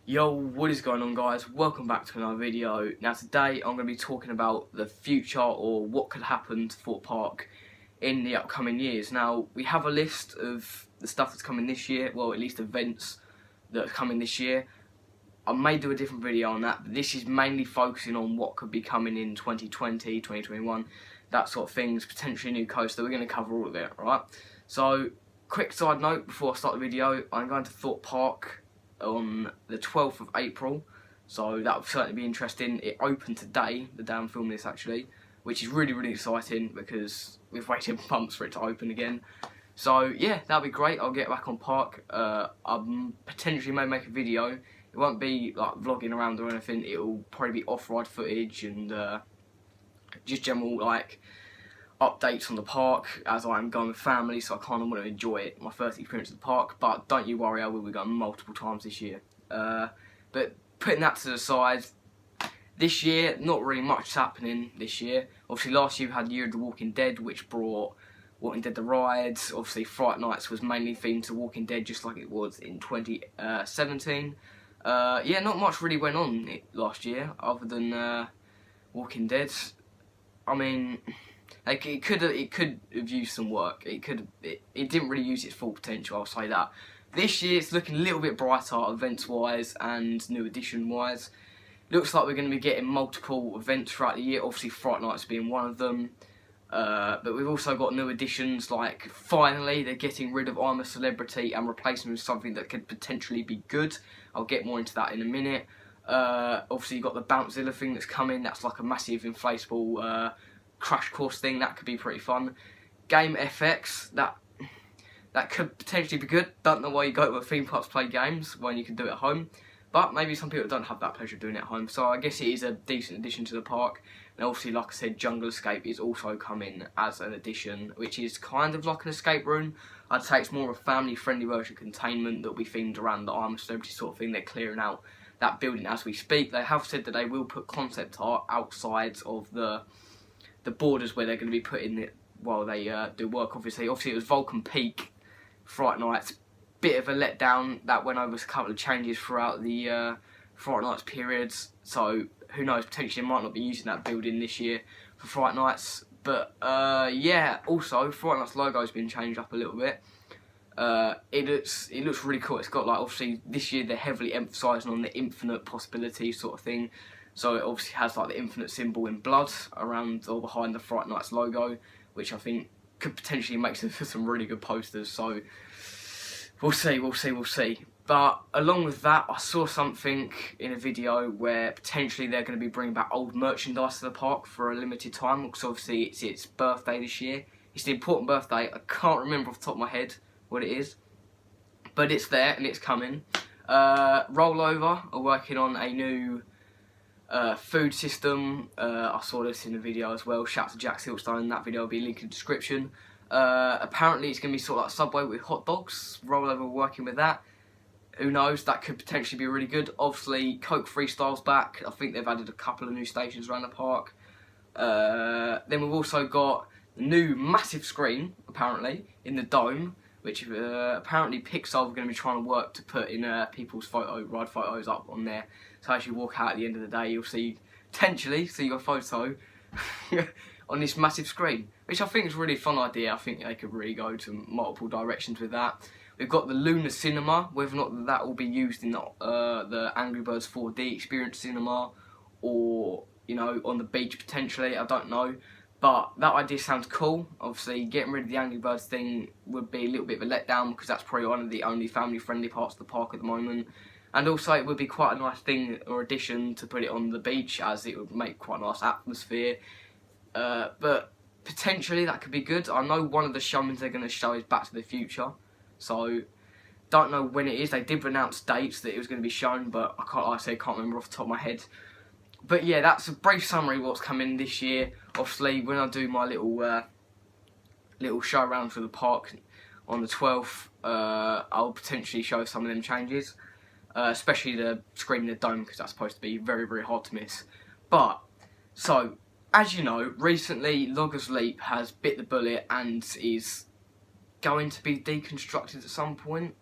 Yo, what is going on, guys? Welcome back to another video. Now today I'm going to be talking about the future, or what could happen to Thorpe Park in the upcoming years. Now we have a list of the stuff that's coming this year, well, at least events that are coming this year. I may do a different video on that, but this is mainly focusing on what could be coming in 2020, 2021, that sort of things, potentially new coaster. We're going to cover all of it, right? So, quick side note before I start the video, I'm going to Thorpe Park on the 12th of April, so that will certainly be interesting. It opened today, the day I'm filming this actually, which is really exciting because we've waited months for it to open again. So yeah, that'll be great. I'll get back on park. I potentially may make a video. It won't be like vlogging around or anything. It'll probably be off-ride footage and just general like updates on the park, as I am going with family, so I kind of want to enjoy it, my first experience of the park. But don't you worry, I will be going multiple times this year. But putting that to the side, this year not really much is happening this year. Obviously last year we had Year of the Walking Dead, which brought Walking Dead the rides. Obviously Fright Nights was mainly themed to Walking Dead, just like it was in 2017. Yeah, not much really went on last year other than Walking Dead. I mean, like it could have used some work. It didn't really use its full potential, I'll say that. This year it's looking a little bit brighter events wise and new edition wise. Looks like we're going to be getting multiple events throughout the year, obviously Fright Nights being one of them. But we've also got new additions, like finally they're getting rid of I'm a Celebrity and replacing them with something that could potentially be good. I'll get more into that in a minute. Obviously you've got the Bouncezilla thing that's coming. That's like a massive inflatable crash course thing. That could be pretty fun. Game FX, that could potentially be good. Don't know why you go to a theme park to play games when you can do it at home, but maybe some people don't have that pleasure of doing it at home, so I guess it is a decent addition to the park. And obviously, like I said, Jungle Escape is also coming as an addition, which is kind of like an escape room. I'd say it's more of a family-friendly version of containment that will be themed around the I'm a Celebrity sort of thing. They're clearing out that building as we speak. They have said that they will put concept art outside of the borders where they're going to be putting it while they do work. Obviously it was Vulcan Peak Fright Nights, bit of a letdown. That went over a couple of changes throughout the Fright Nights periods, so who knows, potentially might not be using that building this year for Fright Nights. But yeah, also Fright Nights logo's been changed up a little bit. It looks really cool. It's got, like, obviously this year they're heavily emphasising on the infinite possibility sort of thing. So it obviously has like the infinite symbol in blood around or behind the Fright Nights logo, which I think could potentially make some really good posters. So we'll see. But along with that, I saw something in a video where potentially they're going to be bringing back old merchandise to the park for a limited time, because obviously it's its birthday this year. It's the important birthday. I can't remember off the top of my head what it is, but it's there and it's coming. Rollover are working on a new food system. I saw this in the video as well. Shout out to Jack Silverstone. That video will be linked in the description. Apparently it's going to be sort of like Subway with hot dogs. Rollover working with that. Who knows, that could potentially be really good. Obviously Coke Freestyle's back. I think they've added a couple of new stations around the park. Then we've also got the new massive screen apparently in the dome, which apparently Pixar are going to be trying to work to put in people's ride photos up on there. So as you walk out at the end of the day, you'll potentially see your photo on this massive screen, which I think is a really fun idea. I think they could really go to multiple directions with that. We've got the Lunar Cinema, whether or not that will be used in the Angry Birds 4D Experience Cinema, or, you know, on the beach potentially, I don't know. But that idea sounds cool. Obviously, getting rid of the Angry Birds thing would be a little bit of a letdown, because that's probably one of the only family-friendly parts of the park at the moment. And also, it would be quite a nice thing or addition to put it on the beach, as it would make quite a nice atmosphere. But potentially that could be good. I know one of the showmans they're going to show is Back to the Future, so don't know when it is. They did announce dates that it was going to be shown, but I can't remember off the top of my head. But yeah, that's a brief summary of what's coming this year. Obviously, when I do my little show around for the park on the 12th, I'll potentially show some of them changes, especially the screen in the dome, because that's supposed to be very hard to miss. But so, as you know, recently Logger's Leap has bit the bullet and is going to be deconstructed at some point.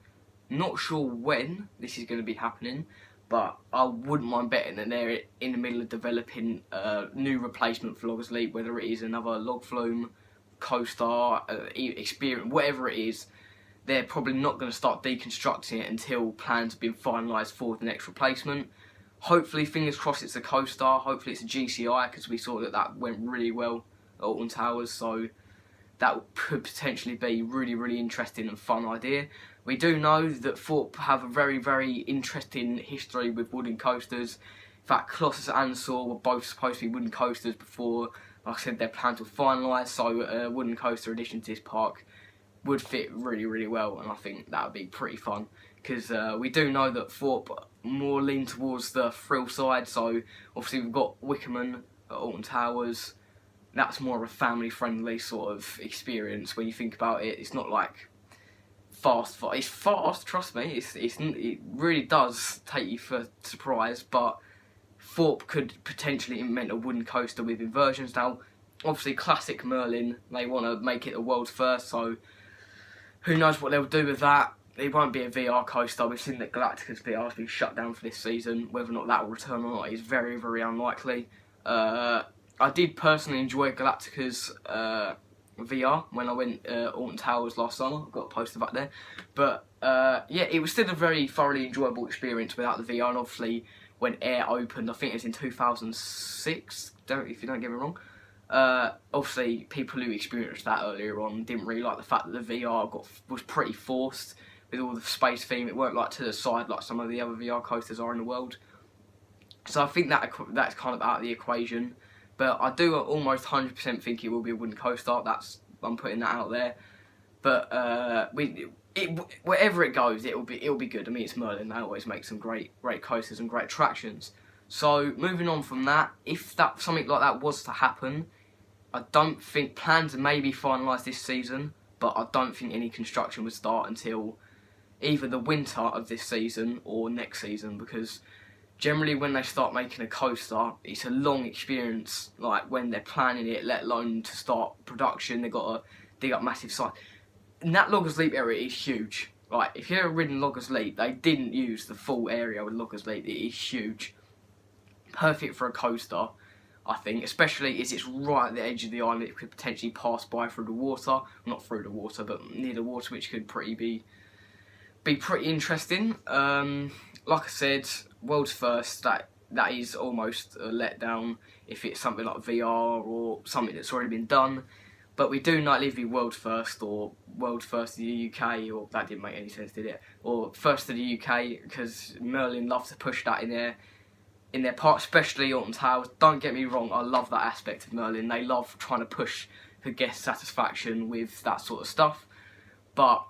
Not sure when this is going to be happening, but I wouldn't mind betting that they're in the middle of developing a new replacement for Loggers Leap, whether it is another log flume, coaster, experience, whatever it is. They're probably not going to start deconstructing it until plans have been finalised for the next replacement. Hopefully, fingers crossed, it's a coaster. Hopefully it's a GCI, because we saw that went really well at Alton Towers, so that could potentially be really interesting and fun idea. We do know that Thorpe have a very interesting history with wooden coasters. In fact, Colossus and Saw were both supposed to be wooden coasters before, like I said, their plans were finalised, so a wooden coaster addition to this park would fit really well, and I think that would be pretty fun, because we do know that Thorpe more lean towards the thrill side, so obviously we've got Wickerman at Alton Towers. That's more of a family-friendly sort of experience when you think about it. It's not like fast. It's fast, trust me. It really does take you for surprise, but Thorpe could potentially invent a wooden coaster with inversions. Now, obviously, classic Merlin, they want to make it the world's first, so who knows what they'll do with that. It won't be a VR coaster. We've seen that Galactica's VR has been shut down for this season. Whether or not that will return or not is very unlikely. I did personally enjoy Galactica's VR when I went Alton Towers last summer. I've got a poster back there. But yeah, it was still a very thoroughly enjoyable experience without the VR. And obviously, when Air opened, I think it was in 2006, if you don't get me wrong. Obviously, people who experienced that earlier on didn't really like the fact that the VR was pretty forced with all the space theme. It weren't like to the side like some of the other VR coasters are in the world. So I think that's kind of out of the equation. But I do almost 100% think it will be a wooden coaster. I'm putting that out there. But wherever it goes, it'll be good. I mean, it's Merlin. They always make some great coasters and great attractions. So moving on from that, if something like that was to happen, I don't think plans are maybe finalised this season, but I don't think any construction would start until either the winter of this season or next season, because generally when they start making a coaster, it's a long experience, like when they're planning it, let alone to start production. They've got to dig up massive sites. And that Loggers Leap area is huge. Like, if you've ever ridden Loggers Leap, they didn't use the full area with Loggers Leap. It is huge. Perfect for a coaster, I think, especially as it's right at the edge of the island. It could potentially pass by through the water, not through the water, but near the water, which could be pretty interesting. Like I said, world's first, that is almost a letdown if it's something like VR or something that's already been done. But we do not live in world's first or world's first in the UK, or that didn't make any sense, did it? Or first to the UK, because Merlin love to push that in their park, especially Alton Towers. Don't get me wrong, I love that aspect of Merlin. They love trying to push for guest satisfaction with that sort of stuff. But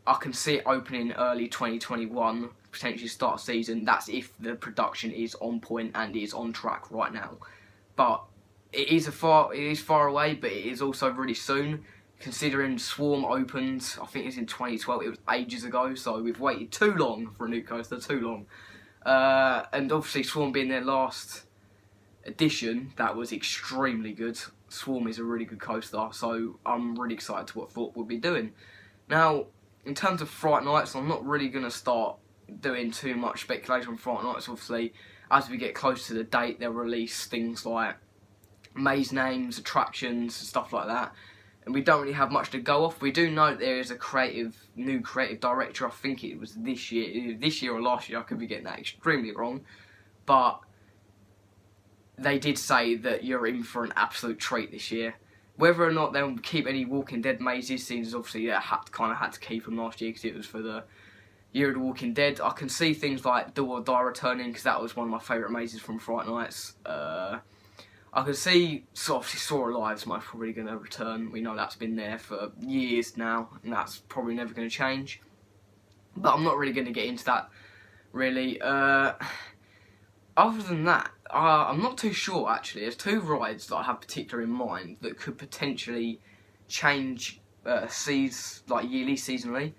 I can see it opening early 2021, potentially start season. That's if the production is on point and is on track right now. But it is far away, but it is also really soon. Considering Swarm opened, I think it's in 2012. It was ages ago, so we've waited too long for a new coaster, too long. And obviously Swarm being their last edition, that was extremely good. Swarm is a really good coaster, so I'm really excited to what Thorpe will be doing. Now, in terms of Fright Nights, I'm not really going to start doing too much speculation on Fright Nights. Obviously, as we get close to the date, they'll release things like maze names, attractions, stuff like that. And we don't really have much to go off. We do know that there is a new creative director. I think it was this year or last year. I could be getting that extremely wrong. But they did say that you're in for an absolute treat this year. Whether or not they'll keep any Walking Dead mazes, seems obviously they had to keep them last year because it was for the Year of the Walking Dead. I can see things like Do or Die returning, because that was one of my favourite mazes from Fright Nights. I can see obviously Saw Alive's most probably going to return. We know that's been there for years now, and that's probably never going to change. But I'm not really going to get into that, really. Other than that, I'm not too sure, actually. There's two rides that I have particular in mind that could potentially change yearly, seasonally.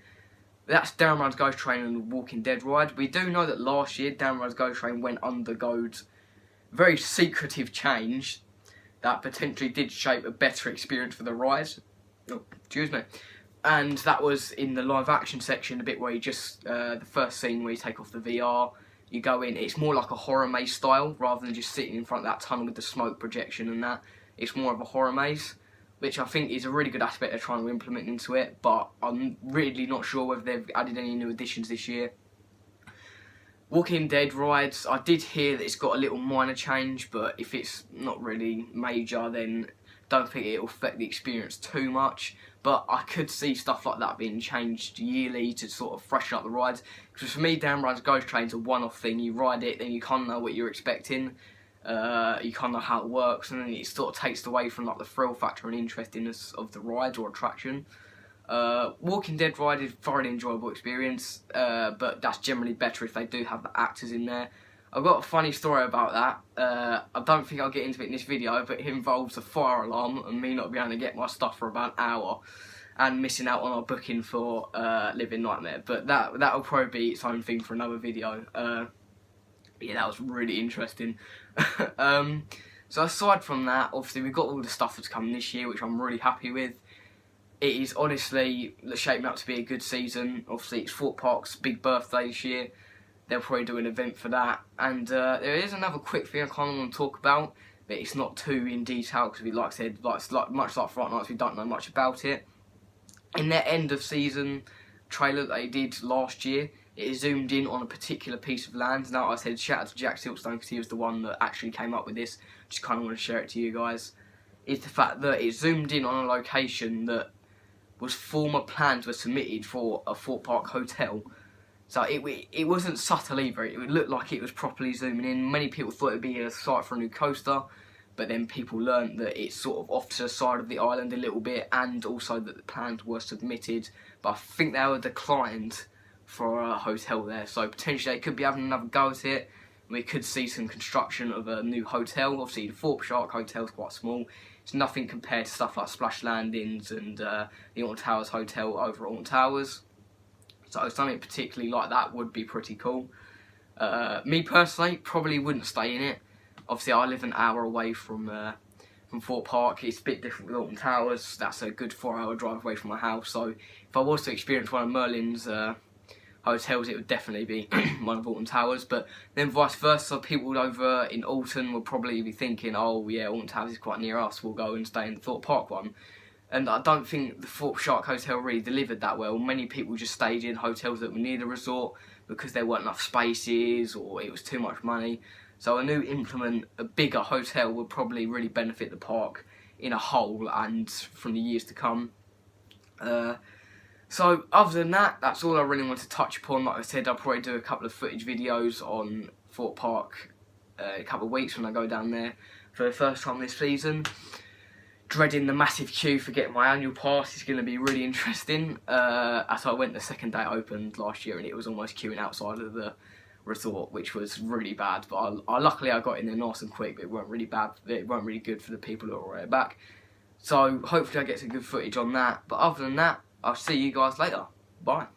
That's Downride's Ghost Train and the Walking Dead ride. We do know that last year, Downride's Ghost Train went undergoed very secretive change that potentially did shape a better experience for the ride. Oh, excuse me. And that was in the live action section, the bit where you just, the first scene where you take off the VR, You go in, it's more like a horror maze style, rather than just sitting in front of that tunnel with the smoke projection and that. It's more of a horror maze, which I think is a really good aspect they're trying to implement into it, but I'm really not sure whether they've added any new additions this year. Walking Dead rides, I did hear that it's got a little minor change, but if it's not really major, then don't think it'll affect the experience too much. But I could see stuff like that being changed yearly to sort of freshen up the rides. Because for me, Dan Brown's Ghost Train's a one-off thing. You ride it, then you kind of know what you're expecting. You kind of know how it works, and then it sort of takes away from like the thrill factor and interestingness of the ride or attraction. Walking Dead ride is a thoroughly enjoyable experience, but that's generally better if they do have the actors in there. I've got a funny story about that. I don't think I'll get into it in this video, but it involves a fire alarm and me not being able to get my stuff for about an hour and missing out on our booking for Living Nightmare. But that'll probably be its own thing for another video. Yeah, that was really interesting. So aside from that, obviously we've got all the stuff that's coming this year, which I'm really happy with. It is honestly shaping up to be a good season. Obviously it's Thorpe Park's big birthday this year. They'll probably do an event for that. And there is another quick thing I kind of want to talk about, but it's not too in detail because, like I said, much like Fright Nights, we don't know much about it. In their end of season trailer that they did last year, it zoomed in on a particular piece of land. Now, I said shout out to Jack Siltstone because he was the one that actually came up with this. Just kind of want to share it to you guys. Is the fact that it zoomed in on a location that was former plans were submitted for a Thorpe Park hotel. So it wasn't subtle either. It looked like it was properly zooming in. Many people thought it would be a site for a new coaster, but then people learnt that it's sort of off to the side of the island a little bit, and also that the plans were submitted, but I think they were declined for a hotel there. So potentially they could be having another go at it. We could see some construction of a new hotel. Obviously the Thorpe Shark Hotel is quite small. It's nothing compared to stuff like Splash Landings and the Alton Towers Hotel over at Alton Towers. So something particularly like that would be pretty cool. Me personally, probably wouldn't stay in it. Obviously I live an hour away from Thorpe Park. It's a bit different with Alton Towers. That's a good 4-hour drive away from my house. So if I was to experience one of Merlin's hotels, it would definitely be one of Alton Towers. But then vice versa, people over in Alton would probably be thinking, oh yeah, Alton Towers is quite near us, we'll go and stay in the Thorpe Park one. And I don't think the Thorpe Shark Hotel really delivered that well. Many people just stayed in hotels that were near the resort because there weren't enough spaces or it was too much money. So a new implement, a bigger hotel, would probably really benefit the park in a whole and from the years to come. So other than that, that's all I really want to touch upon. Like I said, I'll probably do a couple of footage videos on Thorpe Park in a couple of weeks when I go down there for the first time this season. Dreading the massive queue for getting my annual pass is going to be really interesting. As I went the second day it opened last year and it was almost queuing outside of the resort, which was really bad. But luckily I got in there nice and quick, but it weren't really bad. It weren't really good for the people that were right back. So hopefully I get some good footage on that. But other than that, I'll see you guys later. Bye.